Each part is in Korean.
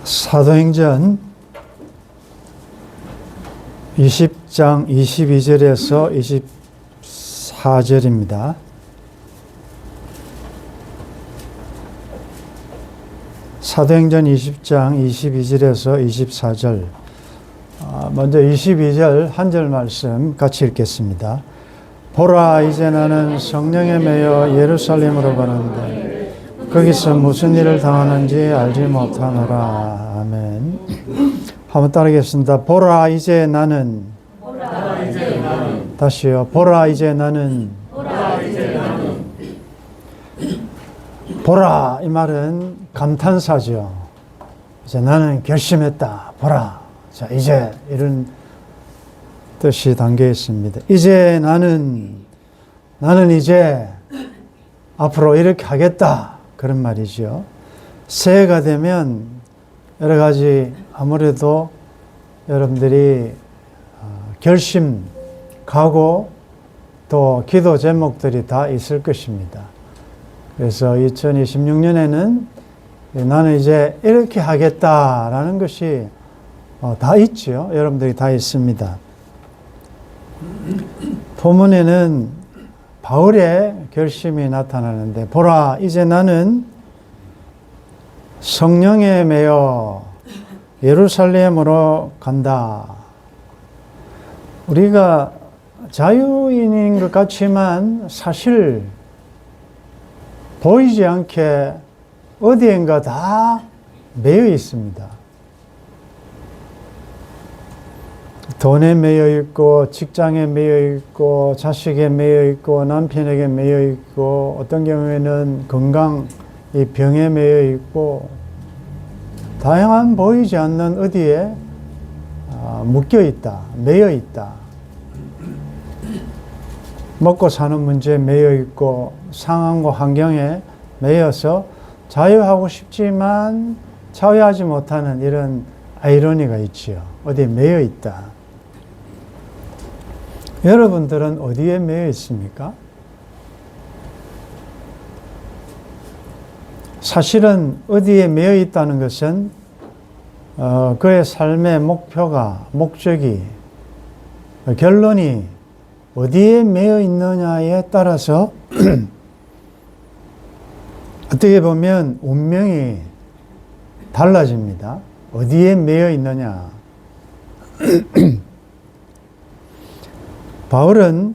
사도행전 20장 22절에서 24절입니다. 사도행전 20장 22절에서 24절. 먼저 22절 한 절 말씀 같이 읽겠습니다. 보라, 이제 나는 성령에 매여 예루살렘으로 가는데 거기서 무슨 일을 당하는지 알지 못하노라. 아멘. 한번 따르겠습니다. 보라, 이제 나는. 다시요. 보라, 이제 나는. 보라, 이 말은 감탄사죠. 이제 나는 결심했다. 보라. 자, 이제 이런 뜻이 담겨 있습니다. 이제 나는 이제 앞으로 이렇게 하겠다. 그런 말이죠. 새해가 되면 여러 가지 아무래도 여러분들이 결심, 각오, 또 기도 제목들이 다 있을 것입니다. 그래서 2026년에는 나는 이제 이렇게 하겠다라는 것이 다 있죠. 여러분들이 다 있습니다. 본문에는 바울의 결심이 나타나는데, 보라, 이제 나는 성령에 매여 예루살렘으로 간다. 우리가 자유인인 것 같지만 사실 보이지 않게 어디엔가 다 매여 있습니다. 돈에 매여 있고, 직장에 매여 있고, 자식에 매여 있고, 남편에게 매여 있고, 어떤 경우에는 건강, 이 병에 매여 있고, 다양한 보이지 않는 어디에 묶여 있다, 매여 있다. 먹고 사는 문제에 매여 있고, 상황과 환경에 매여서 자유하고 싶지만 자유하지 못하는 이런 아이러니가 있지요. 어디에 매여 있다. 여러분들은 어디에 매여 있습니까? 사실은 어디에 매여 있다는 것은 그의 삶의 목적이, 결론이 어디에 매여 있느냐에 따라서 어떻게 보면 운명이 달라집니다. 어디에 매여 있느냐. 바울은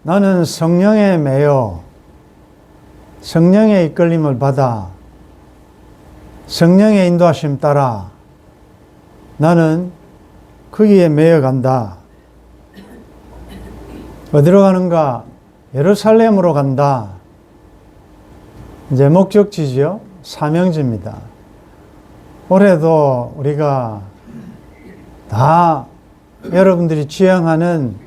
나는 성령에 매여 성령의 이끌림을 받아 성령의 인도하심 따라 나는 거기에 매여 간다. 어디로 가는가? 예루살렘으로 간다. 이제 목적지죠. 사명지입니다. 올해도 우리가 다 여러분들이 지향하는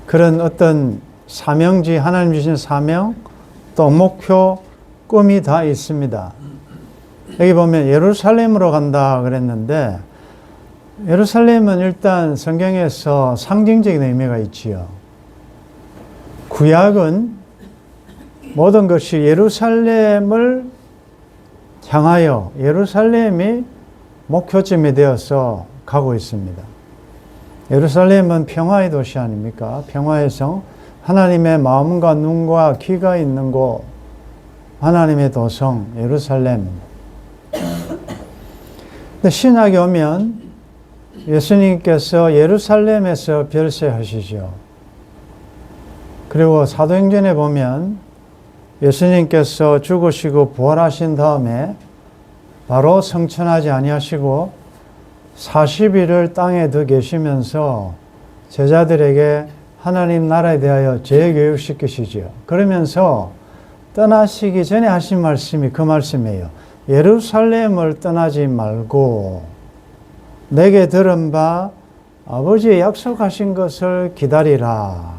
그런 어떤 사명지, 하나님 주신 사명, 또 목표, 꿈이 다 있습니다. 여기 보면 예루살렘으로 간다 그랬는데, 예루살렘은 일단 성경에서 상징적인 의미가 있지요. 구약은 모든 것이 예루살렘을 향하여 예루살렘이 목표점이 되어서 가고 있습니다. 예루살렘은 평화의 도시 아닙니까? 평화의 성, 하나님의 마음과 눈과 귀가 있는 곳, 하나님의 도성, 예루살렘. 근데 신약에 오면 예수님께서 예루살렘에서 별세하시죠. 그리고 사도행전에 보면 예수님께서 죽으시고 부활하신 다음에 바로 성천하지 아니하시고 40일을 땅에 더 계시면서 제자들에게 하나님 나라에 대하여 재교육시키시죠. 그러면서 떠나시기 전에 하신 말씀이 그 말씀이에요. 예루살렘을 떠나지 말고 내게 들은 바 아버지의 약속하신 것을 기다리라.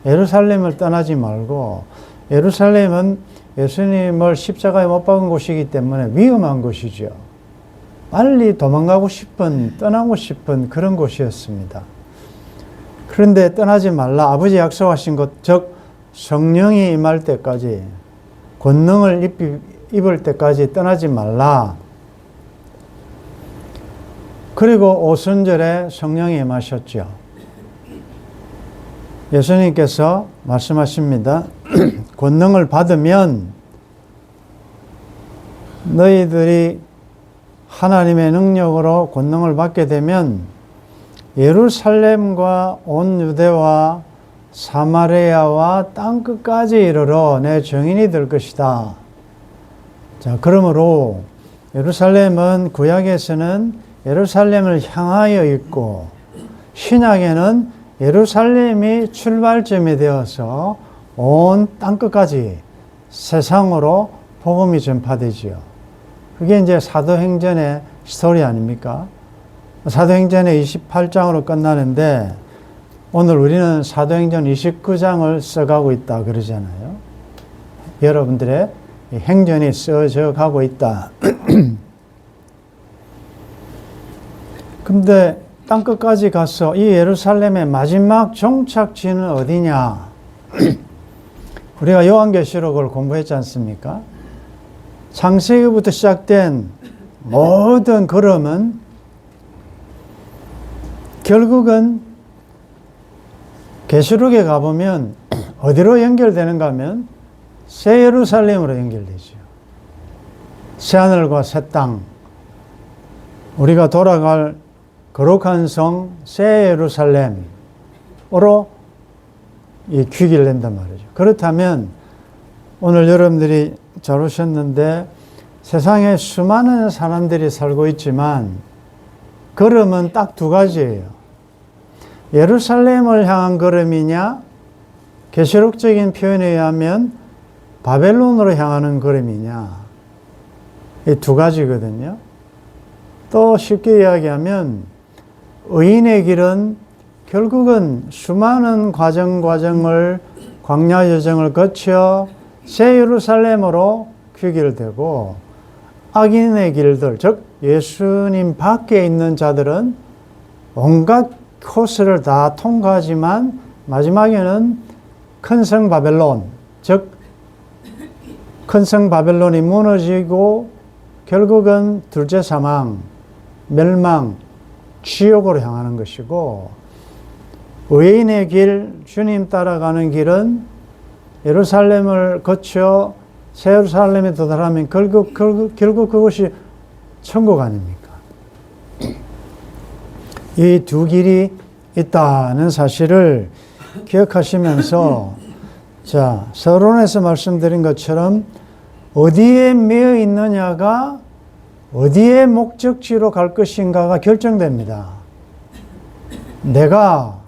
예루살렘을 떠나지 말고, 예루살렘은 예수님을 십자가에 못 박은 곳이기 때문에 위험한 곳이죠. 빨리 도망가고 싶은, 떠나고 싶은 그런 곳이었습니다. 그런데 떠나지 말라. 아버지 약속하신 것, 즉 성령이 임할 때까지, 권능을 입을 때까지 떠나지 말라. 그리고 오순절에 성령이 임하셨죠. 예수님께서 말씀하십니다. 권능을 받으면 너희들이 하나님의 능력으로 권능을 받게 되면 예루살렘과 온 유대와 사마리아와 땅끝까지 이르러 내 증인이 될 것이다. 자, 그러므로 예루살렘은 구약에서는 예루살렘을 향하여 있고 신약에는 예루살렘이 출발점이 되어서 온 땅끝까지 세상으로 복음이 전파되지요. 그게 이제 사도행전의 스토리 아닙니까? 사도행전의 28장으로 끝나는데 오늘 우리는 사도행전 29장을 써가고 있다 그러잖아요. 여러분들의 행전이 써져 가고 있다. 근데 땅끝까지 가서 이 예루살렘의 마지막 종착지는 어디냐? 우리가 요한계시록을 공부했지 않습니까? 창세기부터 시작된 모든 걸음은 결국은 계시록에 가보면 어디로 연결되는가 하면 새 예루살렘으로 연결되죠. 새 하늘과 새 땅, 우리가 돌아갈 거룩한 성 새 예루살렘으로 귀기를 낸단 말이죠. 그렇다면 오늘 여러분들이 잘 오셨는데 세상에 수많은 사람들이 살고 있지만 걸음은 딱 두 가지예요. 예루살렘을 향한 걸음이냐, 계시록적인 표현에 의하면 바벨론으로 향하는 걸음이냐, 이 두 가지거든요. 또 쉽게 이야기하면 의인의 길은 결국은 수많은 과정을 광야 여정을 거쳐 새 예루살렘으로 귀결되고, 악인의 길들, 즉 예수님 밖에 있는 자들은 온갖 코스를 다 통과하지만 마지막에는 큰 성 바벨론, 즉 큰 성 바벨론이 무너지고 결국은 둘째 사망, 멸망, 지옥으로 향하는 것이고, 의인의 길, 주님 따라가는 길은 예루살렘을 거쳐 새 예루살렘에 도달하면 결국 그것이 천국 아닙니까? 이 두 길이 있다는 사실을 기억하시면서, 자, 서론에서 말씀드린 것처럼 어디에 매여 있느냐가 어디에 목적지로 갈 것인가가 결정됩니다. 내가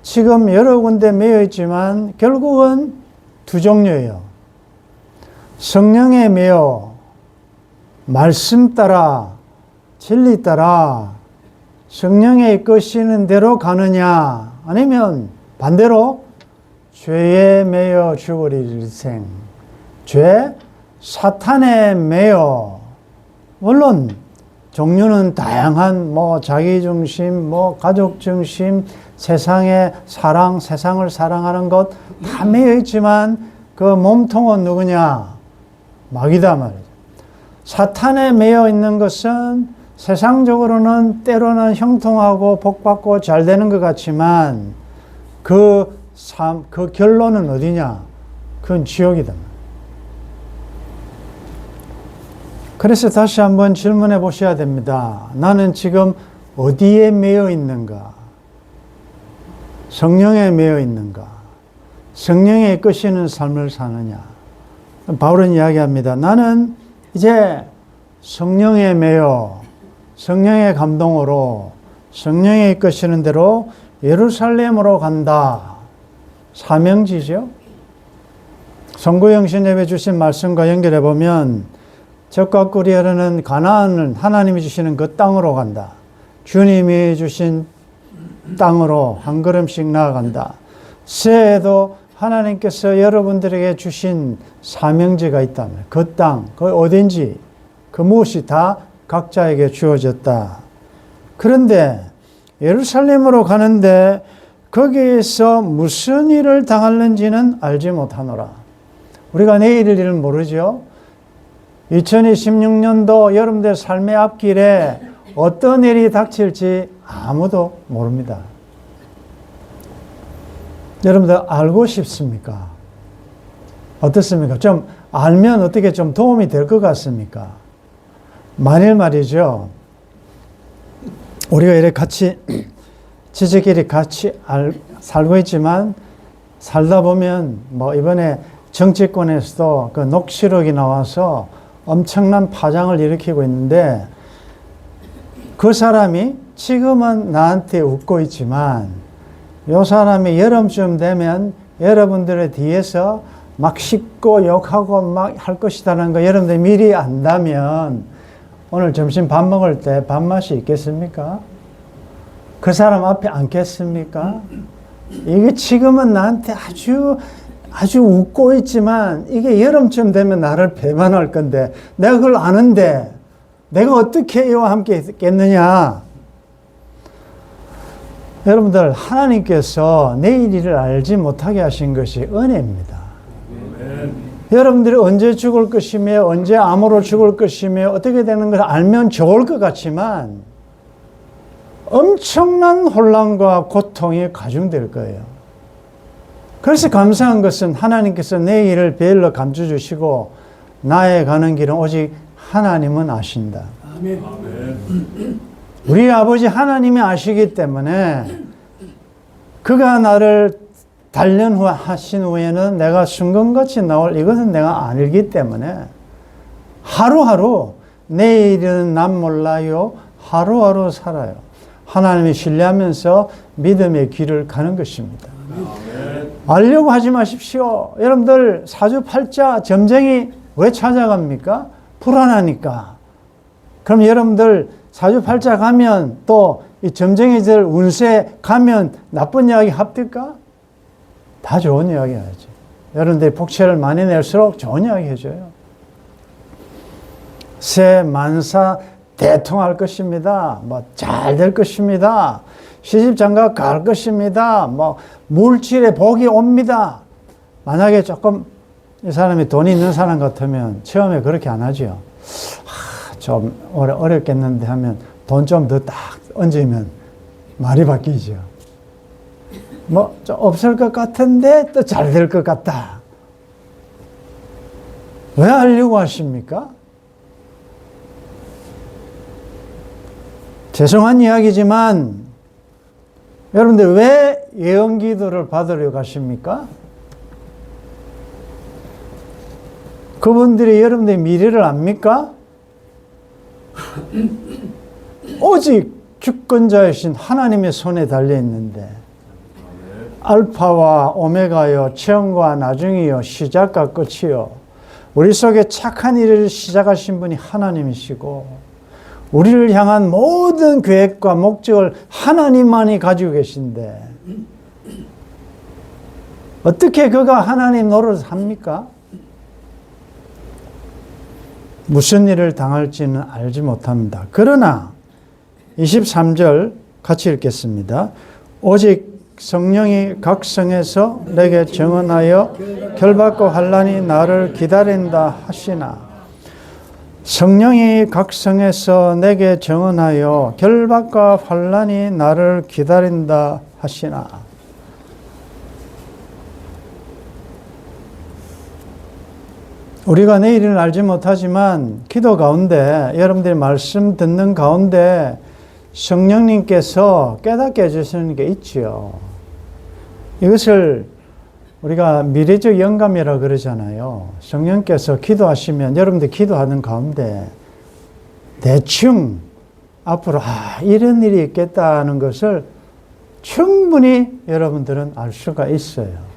지금 여러 군데 매여 있지만 결국은 두 종류예요. 성령에 매여 말씀 따라, 진리 따라 성령의 이끄시는 대로 가느냐, 아니면 반대로 죄에 매여 죽으리 일생, 죄, 사탄에 매여, 물론 종류는 다양한, 자기중심, 가족중심, 세상의 사랑, 세상을 사랑하는 것 다 매여 있지만 그 몸통은 누구냐? 마귀다 말이죠. 사탄에 매여 있는 것은 세상적으로는 때로는 형통하고 복받고 잘 되는 것 같지만 그 결론은 어디냐? 그건 지옥이다. 그래서 다시 한번 질문해 보셔야 됩니다. 나는 지금 어디에 매여 있는가? 성령에 매여 있는가? 성령에 이끄시는 삶을 사느냐? 바울은 이야기합니다. 나는 이제 성령에 매여 성령의 감동으로 성령에 이끄시는 대로 예루살렘으로 간다. 사명지죠. 성구영신 예배 주신 말씀과 연결해 보면 적과 꿀이 흐르는 가나안은 하나님이 주시는 그 땅으로 간다. 주님이 주신 땅으로 한 걸음씩 나아간다. 새해에도 하나님께서 여러분들에게 주신 사명지가 있다면 그 땅, 그 어딘지 그 무엇이 다 각자에게 주어졌다. 그런데 예루살렘으로 가는데 거기에서 무슨 일을 당하는지는 알지 못하노라. 우리가 내일 일은 모르죠. 2026년도 여러분들 삶의 앞길에 어떤 일이 닥칠지 아무도 모릅니다. 여러분들 알고 싶습니까? 어떻습니까? 좀 알면 어떻게 좀 도움이 될 것 같습니까? 만일 말이죠. 우리가 이렇게 같이 지지끼리 같이 살고 있지만 살다 보면 뭐 이번에 정치권에서도 그 녹취록이 나와서 엄청난 파장을 일으키고 있는데 그 사람이 지금은 나한테 웃고 있지만 이 사람이 여름쯤 되면 여러분들의 뒤에서 막 씹고 욕하고 막 할 것이라는 거 여러분들이 미리 안다면 오늘 점심 밥 먹을 때 밥맛이 있겠습니까? 그 사람 앞에 앉겠습니까? 이게 지금은 나한테 아주 웃고 있지만 이게 여름쯤 되면 나를 배반할 건데 내가 그걸 아는데 내가 어떻게 이와 함께 있겠느냐? 여러분들 하나님께서 내일 일을 알지 못하게 하신 것이 은혜입니다. 여러분들이 언제 죽을 것이며 언제 암으로 죽을 것이며 어떻게 되는 것을 알면 좋을 것 같지만 엄청난 혼란과 고통이 가중될 거예요. 그래서 감사한 것은 하나님께서 내 일을 베일로 감춰주시고 나의 가는 길은 오직 하나님은 아신다. 아멘. 우리 아버지 하나님이 아시기 때문에 그가 나를 단련하신 후에는 내가 순간같이 나올 이것은 내가 알기 때문에 하루하루 내일은 난 몰라요. 하루하루 살아요. 하나님을 신뢰하면서 믿음의 길을 가는 것입니다. 알려고 하지 마십시오. 여러분들 사주팔자 점쟁이 왜 찾아갑니까? 불안하니까. 그럼 여러분들 사주팔자 가면 또 이 점쟁이들 운세 가면 나쁜 이야기 합니까? 다 좋은 이야기 하죠. 여러분들이 복채를 많이 낼수록 좋은 이야기 해줘요. 새 만사 대통할 것입니다. 뭐 잘 될 것입니다. 시집장가 갈 것입니다. 뭐 물질의 복이 옵니다. 만약에 조금 이 사람이 돈이 있는 사람 같으면 처음에 그렇게 안 하죠. 좀 어렵겠는데 하면 돈 좀 더 딱 얹으면 말이 바뀌죠. 뭐 좀 없을 것 같은데 또 잘 될 것 같다. 왜 하려고 하십니까? 죄송한 이야기지만 여러분들 왜 예언기도를 받으려 가십니까? 그분들이 여러분들의 미래를 압니까? 오직 주권자이신 하나님의 손에 달려 있는데 알파와 오메가요, 처음과 나중이요, 시작과 끝이요. 우리 속에 착한 일을 시작하신 분이 하나님이시고 우리를 향한 모든 계획과 목적을 하나님만이 가지고 계신데 어떻게 그가 하나님 노릇을 합니까? 무슨 일을 당할지는 알지 못합니다. 그러나 23절 같이 읽겠습니다. 오직 성령이 각 성에서 내게 정언하여 결박과 환난이 나를 기다린다 하시나. 성령이 각 성에서 내게 정언하여 결박과 환난이 나를 기다린다 하시나. 우리가 내일을 알지 못하지만 기도 가운데 여러분들이 말씀 듣는 가운데 성령님께서 깨닫게 해주시는 게 있지요. 이것을 우리가 미래적 영감이라고 그러잖아요. 성령께서 기도하시면 여러분들 기도하는 가운데 대충 앞으로 이런 일이 있겠다는 것을 충분히 여러분들은 알 수가 있어요.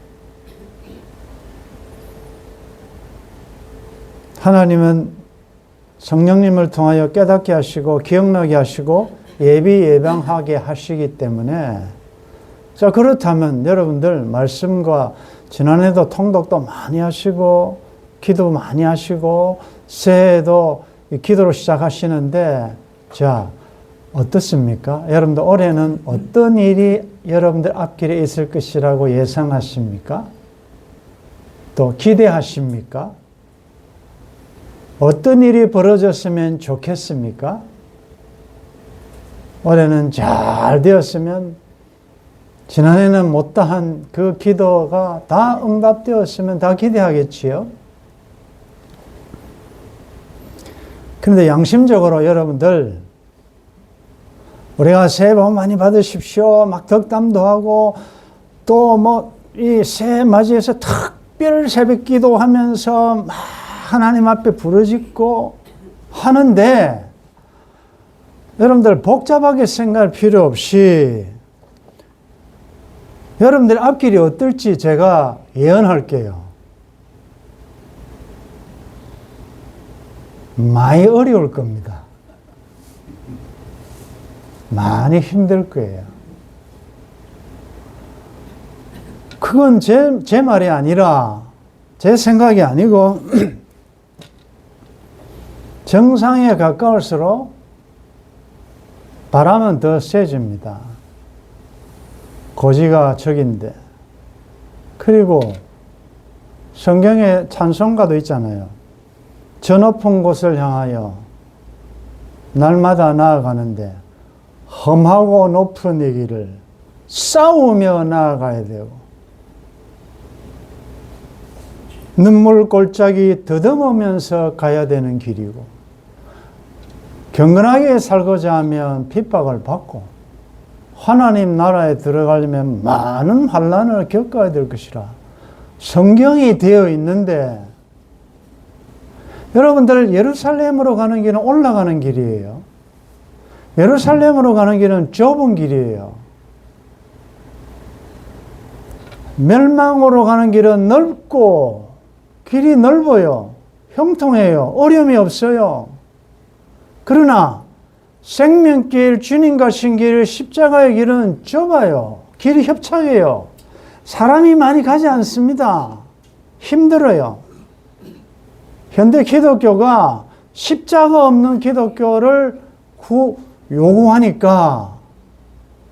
하나님은 성령님을 통하여 깨닫게 하시고 기억나게 하시고 예방하게 하시기 때문에 자 그렇다면 여러분들 말씀과 지난해도 통독도 많이 하시고 기도 많이 하시고 새해에도 기도로 시작하시는데 자 어떻습니까? 여러분들 올해는 어떤 일이 여러분들 앞길에 있을 것이라고 예상하십니까? 또 기대하십니까? 어떤 일이 벌어졌으면 좋겠습니까? 올해는 잘 되었으면, 지난해는 못다한 그 기도가 다 응답되었으면 다 기대하겠지요. 그런데 양심적으로 여러분들, 우리가 새해 복 많이 받으십시오, 막 덕담도 하고, 또 뭐 이 새해 맞이해서 특별 새벽 기도하면서 막 하나님 앞에 부르짖고 하는데, 여러분들 복잡하게 생각할 필요 없이 여러분들 앞길이 어떨지 제가 예언할게요. 많이 어려울 겁니다. 많이 힘들 거예요. 그건 제 말이 아니라, 제 생각이 아니고 정상에 가까울수록 바람은 더 세집니다. 고지가 적인데. 그리고 성경에 찬송가도 있잖아요. 저 높은 곳을 향하여 날마다 나아가는데 험하고 높은 이 길을 싸우며 나아가야 되고, 눈물 골짜기 더듬으면서 가야 되는 길이고, 경건하게 살고자 하면 핍박을 받고, 하나님 나라에 들어가려면 많은 환난을 겪어야 될 것이라 성경이 되어 있는데, 여러분들 예루살렘으로 가는 길은 올라가는 길이에요. 예루살렘으로 가는 길은 좁은 길이에요. 멸망으로 가는 길은 넓고 길이 넓어요. 형통해요. 어려움이 없어요. 그러나 생명길, 주님 가신 길, 십자가의 길은 좁아요. 길이 협착해요. 사람이 많이 가지 않습니다. 힘들어요. 현대 기독교가 십자가 없는 기독교를 요구하니까,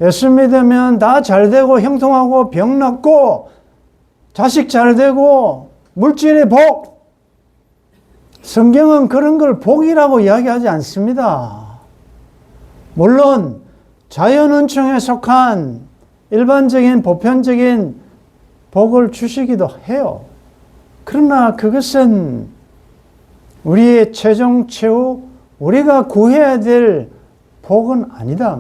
예수 믿으면 다 잘되고 형통하고 병 낫고 자식 잘되고 물질의 복. 성경은 그런 걸 복이라고 이야기하지 않습니다. 물론 자연은총에 속한 일반적인 보편적인 복을 주시기도 해요. 그러나 그것은 우리의 최종 최후, 우리가 구해야 될 복은 아니다.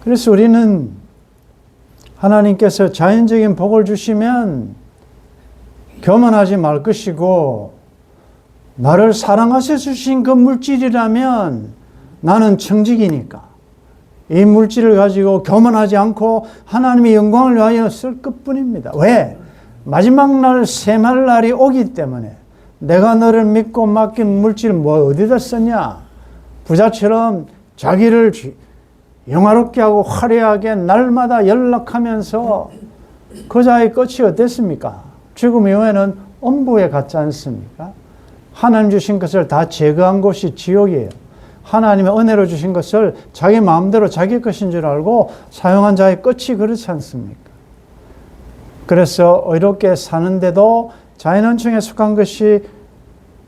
그래서 우리는 하나님께서 자연적인 복을 주시면 교만하지 말 것이고, 나를 사랑하셔 주신 그 물질이라면 나는 청직이니까 이 물질을 가지고 교만하지 않고 하나님의 영광을 위하여 쓸 것뿐입니다. 왜? 마지막 날 셈할 날이 오기 때문에. 내가 너를 믿고 맡긴 물질 뭐 어디다 썼냐? 부자처럼 자기를 영화롭게 하고 화려하게 날마다 연락하면서 그 자의 끝이 어땠습니까? 죽음 이후에는 엄부에 갔지 않습니까? 하나님 주신 것을 다 제거한 곳이 지옥이에요. 하나님의 은혜로 주신 것을 자기 마음대로 자기 것인 줄 알고 사용한 자의 끝이 그렇지 않습니까? 그래서 의롭게 사는데도 자연은총에 속한 것이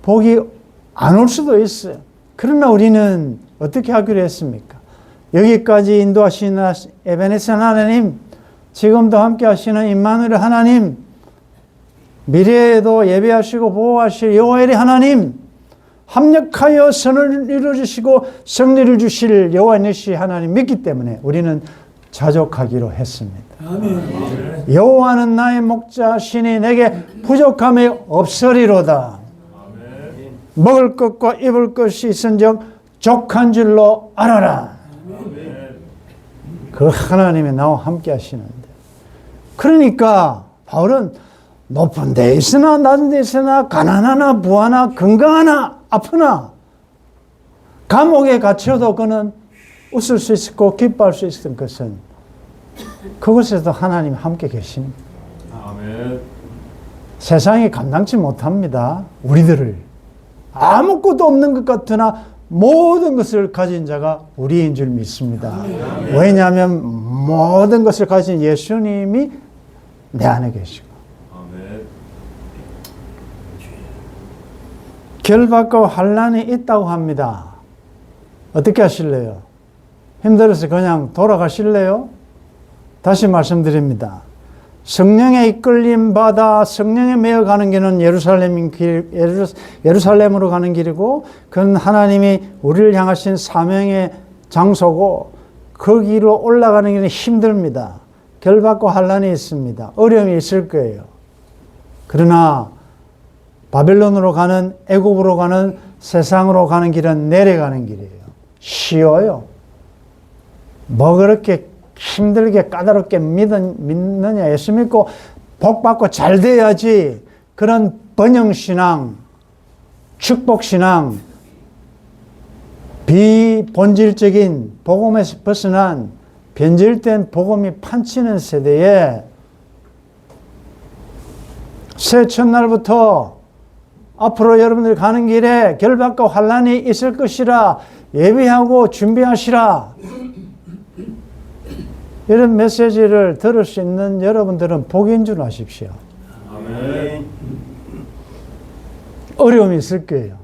복이 안 올 수도 있어요. 그러나 우리는 어떻게 하기로 했습니까? 여기까지 인도하시는 에베네zer 하나님, 지금도 함께 하시는 임마누엘 하나님, 미래에도 예배하시고 보호하실 여호와 하나님, 합력하여 선을 이루어주시고 승리를 주실 여호와 니시 하나님 믿기 때문에 우리는 자족하기로 했습니다. 아멘. 여호와는 나의 목자시니 내게 부족함이 없으리로다. 아멘. 먹을 것과 입을 것이 있은즉 족한 줄로 알아라. 아멘. 그 하나님이 나와 함께 하시는데, 그러니까 바울은 높은 데 있으나 낮은 데 있으나 가난하나 부하나 건강하나 아프나 감옥에 갇혀도 그는 웃을 수 있고 기뻐할 수 있었던 것은 그곳에도 하나님이 함께 계십니다. 아멘. 세상이 감당치 못합니다. 우리들을. 아무것도 없는 것 같으나 모든 것을 가진 자가 우리인 줄 믿습니다. 아멘. 왜냐하면 모든 것을 가진 예수님이 내 안에 계시고, 결박과 환난이 있다고 합니다. 어떻게 하실래요? 힘들어서 그냥 돌아가실래요? 다시 말씀드립니다. 성령의 이끌림 받아 성령에 매여 가는 길은 예루살렘으로 가는 길이고, 그건 하나님이 우리를 향하신 사명의 장소고, 그 길로 올라가는 길은 힘듭니다. 결박과 환난이 있습니다. 어려움이 있을 거예요. 그러나 바벨론으로 가는, 애굽으로 가는, 세상으로 가는 길은 내려가는 길이에요. 쉬워요. 뭐 그렇게 힘들게 까다롭게 믿느냐. 예수 믿고 복 받고 잘 돼야지. 그런 번영신앙, 축복신앙, 비본질적인 복음에서 벗어난 변질된 복음이 판치는 세대에 새 첫날부터 앞으로 여러분들이 가는 길에 결박과 환난이 있을 것이라 예비하고 준비하시라. 이런 메시지를 들을 수 있는 여러분들은 복인 줄 아십시오. 아멘. 어려움이 있을 거예요.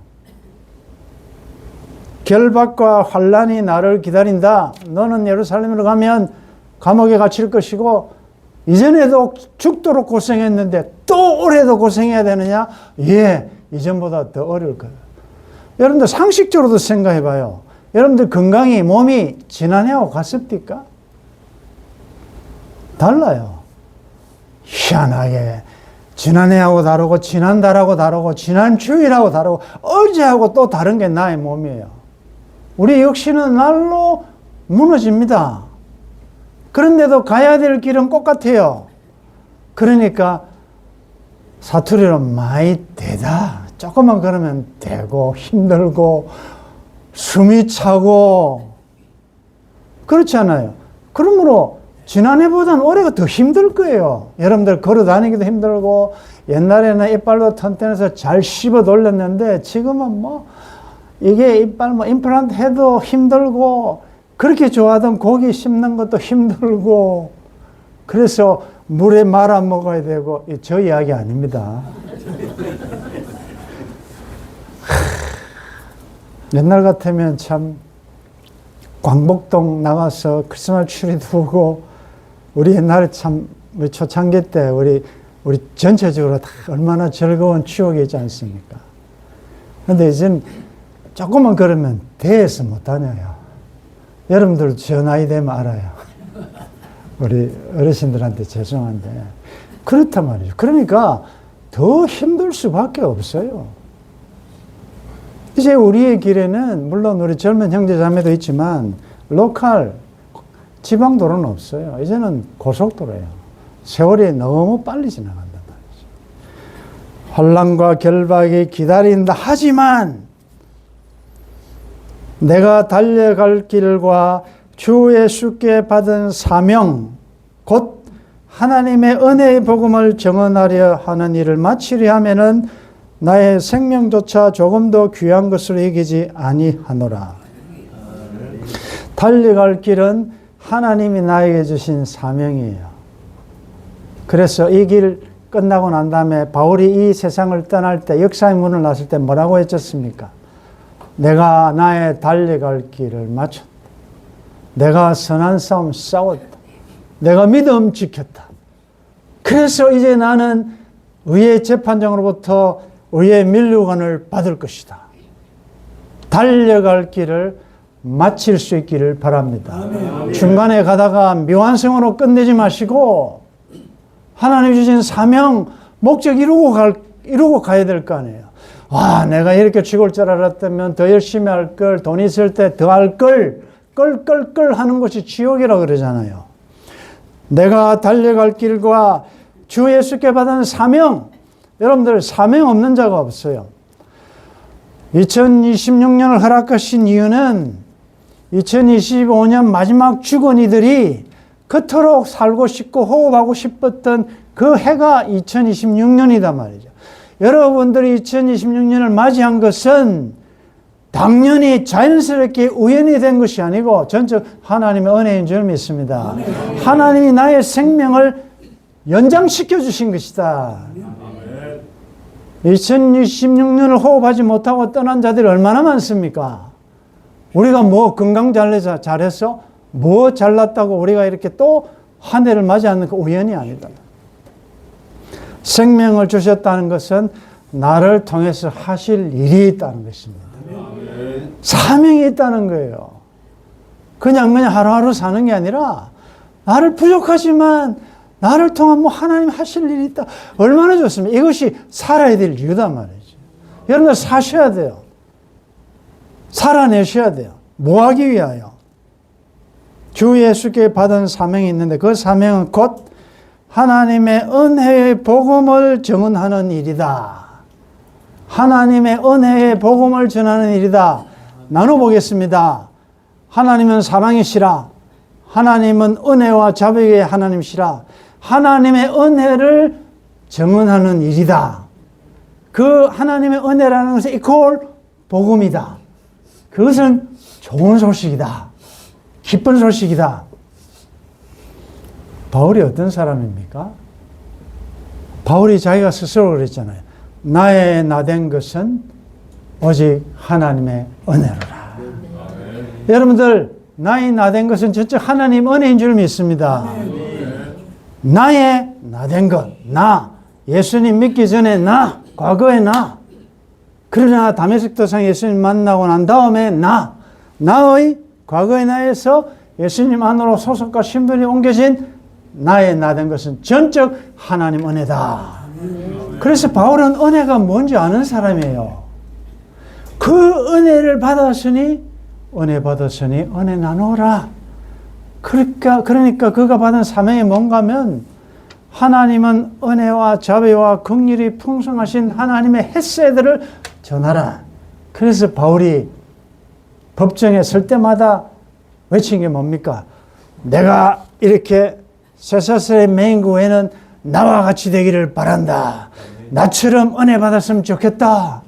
결박과 환난이 나를 기다린다. 너는 예루살렘으로 가면 감옥에 갇힐 것이고, 이전에도 죽도록 고생했는데 또 올해도 고생해야 되느냐? 예, 이전보다 더 어려울 거예요. 여러분들 상식적으로도 생각해 봐요. 여러분들 건강이, 몸이 지난해하고 같습니까? 달라요. 희한하게 지난해하고 다르고, 지난달하고 다르고, 지난주일하고 다르고, 어제하고 또 다른 게 나의 몸이에요. 우리 역시는 날로 무너집니다. 그런데도 가야 될 길은 똑같아요. 그러니까 사투리로 많이 되다. 조금만 걸으면 되고, 힘들고, 숨이 차고, 그렇지 않아요? 그러므로 지난해보다는 올해가 더 힘들 거예요. 여러분들 걸어 다니기도 힘들고, 옛날에는 이빨로 튼튼해서 잘 씹어 돌렸는데, 지금은 뭐, 이게 이빨 뭐 임플란트 해도 힘들고, 그렇게 좋아하던 고기 씹는 것도 힘들고, 그래서 물에 말아 먹어야 되고, 저 이야기 아닙니다. 옛날 같으면 참 광복동 나가서 크리스마스 트리 두고, 우리 옛날에 참 우리 초창기 때 우리 전체적으로 다 얼마나 즐거운 추억이 있지 않습니까? 그런데 이젠 조금만 걸으면 대에서 못 다녀요. 여러분들 저 나이 되면 알아요. 우리 어르신들한테 죄송한데 그렇단 말이죠. 그러니까 더 힘들 수밖에 없어요. 이제 우리의 길에는 물론 우리 젊은 형제 자매도 있지만 로컬 지방도로는 없어요. 이제는 고속도로예요. 세월이 너무 빨리 지나간단 말이죠. 환난과 결박이 기다린다 하지만 내가 달려갈 길과 주 예수께 받은 사명, 곧 하나님의 은혜의 복음을 증언하려 하는 일을 마치려 하면은 나의 생명조차 조금 더 귀한 것으로 여기지 아니하노라. 달려갈 길은 하나님이 나에게 주신 사명이에요. 그래서 이 길 끝나고 난 다음에 바울이 이 세상을 떠날 때, 역사의 문을 났을 때 뭐라고 했었습니까? 내가 나의 달려갈 길을 마쳤다. 내가 선한 싸움 싸웠다. 내가 믿음 지켰다. 그래서 이제 나는 의의 재판장으로부터 의의 면류관을 받을 것이다. 달려갈 길을 마칠 수 있기를 바랍니다. 아멘. 중간에 가다가 미완성으로 끝내지 마시고 하나님 주신 사명, 목적 이루고 가야 될 거 아니에요. 와, 내가 이렇게 죽을 줄 알았다면 더 열심히 할 걸, 돈 있을 때 더 할 걸, 끌 하는 것이 지옥이라고 그러잖아요. 내가 달려갈 길과 주 예수께 받은 사명, 여러분들 사명 없는 자가 없어요. 2026년을 허락하신 이유는 2025년 마지막 주거니들이 그토록 살고 싶고 호흡하고 싶었던 그 해가 2026년이다 말이죠. 여러분들이 2026년을 맞이한 것은 당연히 자연스럽게 우연이 된 것이 아니고 전적 하나님의 은혜인 줄 믿습니다. 하나님이 나의 생명을 연장시켜 주신 것이다. 2026년을 호흡하지 못하고 떠난 자들이 얼마나 많습니까? 우리가 뭐 건강 잘해서 뭐 잘났다고 우리가 이렇게 또 한 해를 맞이 않는 그 우연이 아니다. 생명을 주셨다는 것은 나를 통해서 하실 일이 있다는 것입니다. 사명이 있다는 거예요. 그냥 하루하루 사는 게 아니라 나를 부족하지만 나를 통한 뭐 하나님 하실 일이 있다. 얼마나 좋습니까? 이것이 살아야 될 이유단 말이죠. 여러분들 사셔야 돼요. 살아내셔야 돼요. 뭐 하기 위하여? 주 예수께 받은 사명이 있는데 그 사명은 곧 하나님의 은혜의 복음을 증언하는 일이다. 하나님의 은혜의 복음을 전하는 일이다. 나눠보겠습니다. 하나님은 사랑이시라. 하나님은 은혜와 자비의 하나님이시라. 하나님의 은혜를 증언하는 일이다. 그 하나님의 은혜라는 것은 이퀄 복음이다. 그것은 좋은 소식이다. 기쁜 소식이다. 바울이 어떤 사람입니까? 바울이 자기가 스스로 그랬잖아요. 나의 나된 것은 오직 하나님의 은혜로라. 여러분들 나의 나된 것은 전적 하나님 은혜인 줄 믿습니다. 나의 나된 것, 나 예수님 믿기 전에 나, 과거의 나. 그러나 다메섹 도상 예수님 만나고 난 다음에 나의 과거의 나에서 예수님 안으로 소속과 신분이 옮겨진 나의 나된 것은 전적 하나님 은혜다. 그래서 바울은 은혜가 뭔지 아는 사람이에요. 그 은혜를 받았으니 은혜 받았으니 은혜 나누어라. 그러니까 그가 받은 사명이 뭔가 하면 하나님은 은혜와 자비와 긍휼이 풍성하신 하나님의 햇새들을 전하라. 그래서 바울이 법정에 설 때마다 외친 게 뭡니까? 내가 이렇게 쇠사슬의 맹구 외에는 나와 같이 되기를 바란다. 나처럼 은혜 받았으면 좋겠다.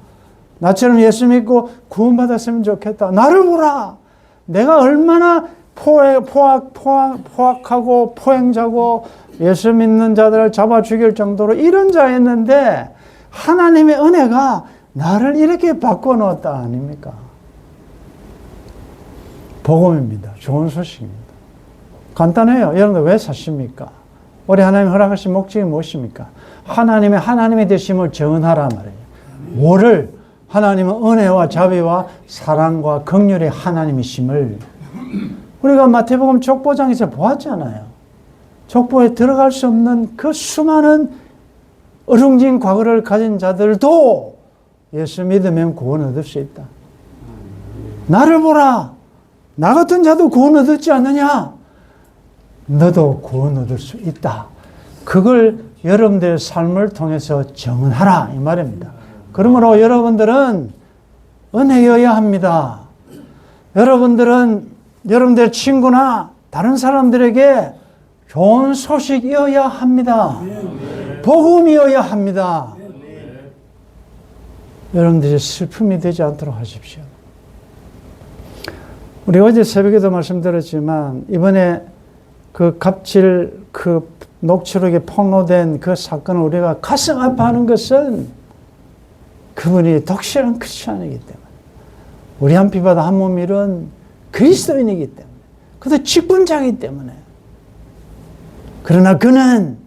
나처럼 예수 믿고 구원받았으면 좋겠다. 나를 보라. 내가 얼마나 포악하고 포행자고 예수 믿는 자들을 잡아 죽일 정도로 이런 자였는데 하나님의 은혜가 나를 이렇게 바꿔놓았다 아닙니까? 복음입니다. 좋은 소식입니다. 간단해요. 여러분들 왜 사십니까? 우리 하나님 허락하신 목적이 무엇입니까? 하나님의 되심을 증언하라 말이에요. 뭐를? 하나님은 은혜와 자비와 사랑과 긍휼의 하나님이심을 우리가 마태복음 족보장에서 보았잖아요. 족보에 들어갈 수 없는 그 수많은 어룽진 과거를 가진 자들도 예수 믿으면 구원 얻을 수 있다. 나를 보라. 나 같은 자도 구원 얻었지 않느냐? 너도 구원 얻을 수 있다. 그걸 여러분들의 삶을 통해서 증언하라 이 말입니다. 그러므로 여러분들은 은혜여야 합니다. 여러분들은 여러분들의 친구나 다른 사람들에게 좋은 소식이어야 합니다. 복음이어야 합니다. 여러분들이 슬픔이 되지 않도록 하십시오. 우리 어제 새벽에도 말씀드렸지만 이번에 그 갑질 그 녹취록에 폭로된 그 사건을 우리가 가슴 아파하는 것은 그분이 독실한 크리스천이기 때문에 우리 한 피바다 한 몸 이룬 그리스도인이기 때문에 그도 직분자이기 때문에 그러나 그는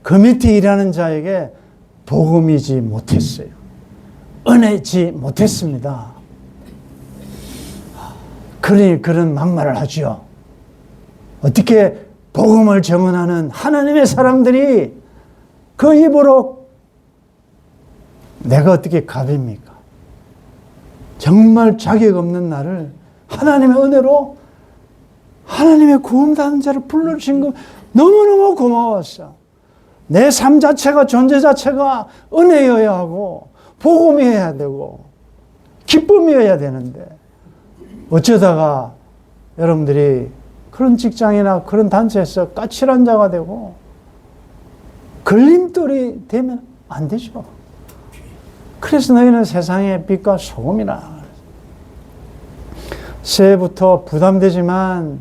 그 밑에 일하는 자에게 복음이지 못했어요. 은혜지 못했습니다. 그러니 그런 막말을 하죠. 어떻게 복음을 증언하는 하나님의 사람들이 그 입으로 내가 어떻게 갑입니까? 정말 자격 없는 나를 하나님의 은혜로 하나님의 구원받은 자를 불러주신 거 너무너무 고마웠어. 내 삶 자체가 존재 자체가 은혜여야 하고 복음이어야 되고 기쁨이어야 되는데 어쩌다가 여러분들이 그런 직장이나 그런 단체에서 까칠한 자가 되고 걸림돌이 되면 안 되죠. 그래서 너희는 세상의 빛과 소금이라. 새해부터 부담되지만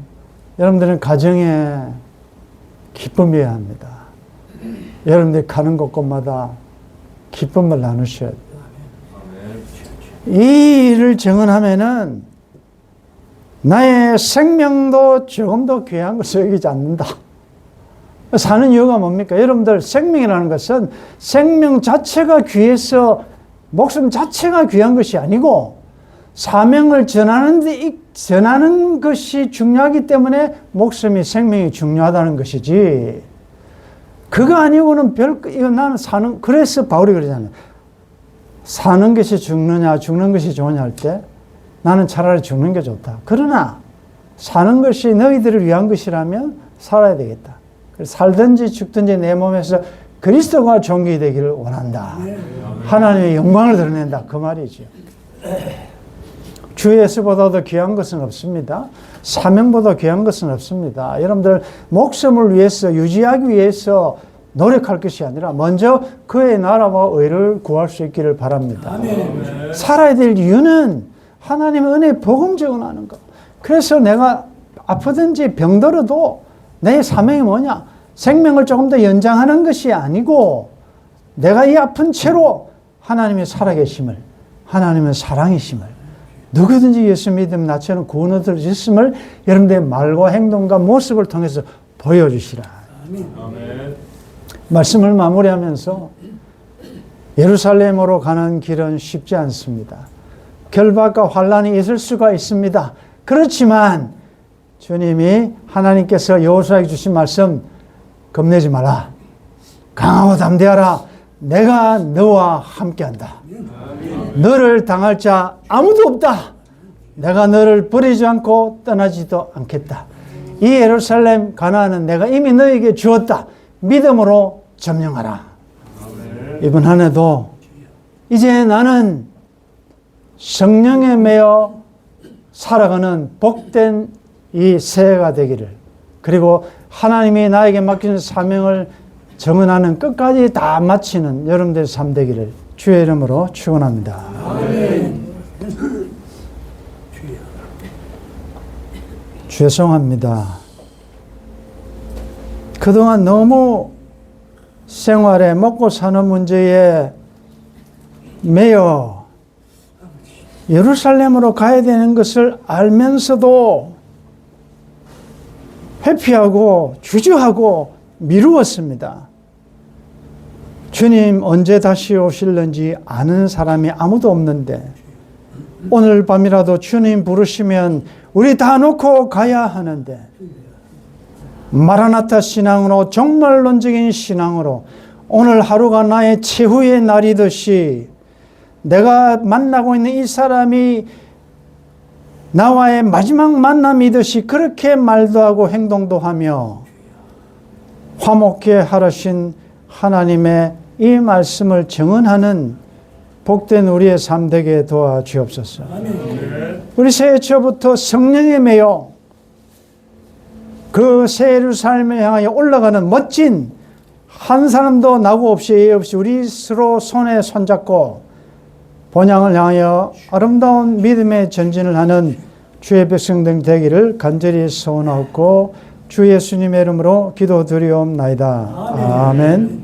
여러분들은 가정에 기쁨이어야 합니다. 여러분들이 가는 곳곳마다 기쁨을 나누셔야 돼요. 이 일을 증언하면은 나의 생명도 조금도 귀한 것을 여기지 않는다. 사는 이유가 뭡니까? 여러분들, 생명이라는 것은 생명 자체가 귀해서 목숨 자체가 귀한 것이 아니고 사명을 전하는 것이 중요하기 때문에 목숨이 생명이 중요하다는 것이지, 그거 아니고는 이거 나는 그래서 바울이 그러잖아요. 사는 것이 죽느냐, 죽는 것이 좋으냐 할 때 나는 차라리 죽는 게 좋다. 그러나 사는 것이 너희들을 위한 것이라면 살아야 되겠다. 살든지 죽든지 내 몸에서 그리스도가 존귀되기를 원한다. 하나님의 영광을 드러낸다. 그 말이죠. 주 예수보다도 귀한 것은 없습니다. 사명보다 귀한 것은 없습니다. 여러분들 목숨을 위해서 유지하기 위해서 노력할 것이 아니라 먼저 그의 나라와 의를 구할 수 있기를 바랍니다. 살아야 될 이유는 하나님의 은혜의 복음 전하는 것. 그래서 내가 아프든지 병들어도 내 사명이 뭐냐? 생명을 조금 더 연장하는 것이 아니고 내가 이 아픈 채로 하나님의 살아계심을, 하나님의 사랑이심을, 누구든지 예수 믿으면 나처럼 구원 얻을 수 있음을 여러분들의 말과 행동과 모습을 통해서 보여주시라. 아멘. 말씀을 마무리하면서 예루살렘으로 가는 길은 쉽지 않습니다. 결박과 환란이 있을 수가 있습니다. 그렇지만 주님이 하나님께서 여호수아에게 주신 말씀, 겁내지 마라. 강하고 담대하라. 내가 너와 함께한다. 너를 당할 자 아무도 없다. 내가 너를 버리지 않고 떠나지도 않겠다. 이 예루살렘 가나안은 내가 이미 너에게 주었다. 믿음으로 점령하라. 이번 한 해도 이제 나는 성령에 매여 살아가는 복된 이 새해가 되기를, 그리고 하나님이 나에게 맡긴 사명을 정언하는 끝까지 다 마치는 여러분들의 삶 되기를 주의 이름으로 축원합니다. 아멘. 죄송합니다. 그동안 너무 생활에 먹고 사는 문제에 매여 예루살렘으로 가야 되는 것을 알면서도 회피하고 주저하고 미루었습니다. 주님 언제 다시 오실는지 아는 사람이 아무도 없는데 오늘 밤이라도 주님 부르시면 우리 다 놓고 가야 하는데, 마라나타 신앙으로, 종말론적인 신앙으로 오늘 하루가 나의 최후의 날이듯이 내가 만나고 있는 이 사람이 나와의 마지막 만남이듯이 그렇게 말도 하고 행동도 하며 화목케 하라신 하나님의 이 말씀을 정언하는 복된 우리의 삶 되게 도와주옵소서. 우리 새해 초부터 성령에 매여 그 새 예루살렘을 향하여 올라가는 멋진, 한 사람도 낙오 없이 예의 없이 우리 서로 손에 손잡고 본향을 향하여 아름다운 믿음의 전진을 하는 주의 백성들 되기를 간절히 소원하고 주 예수님의 이름으로 기도드리옵나이다. 아멘.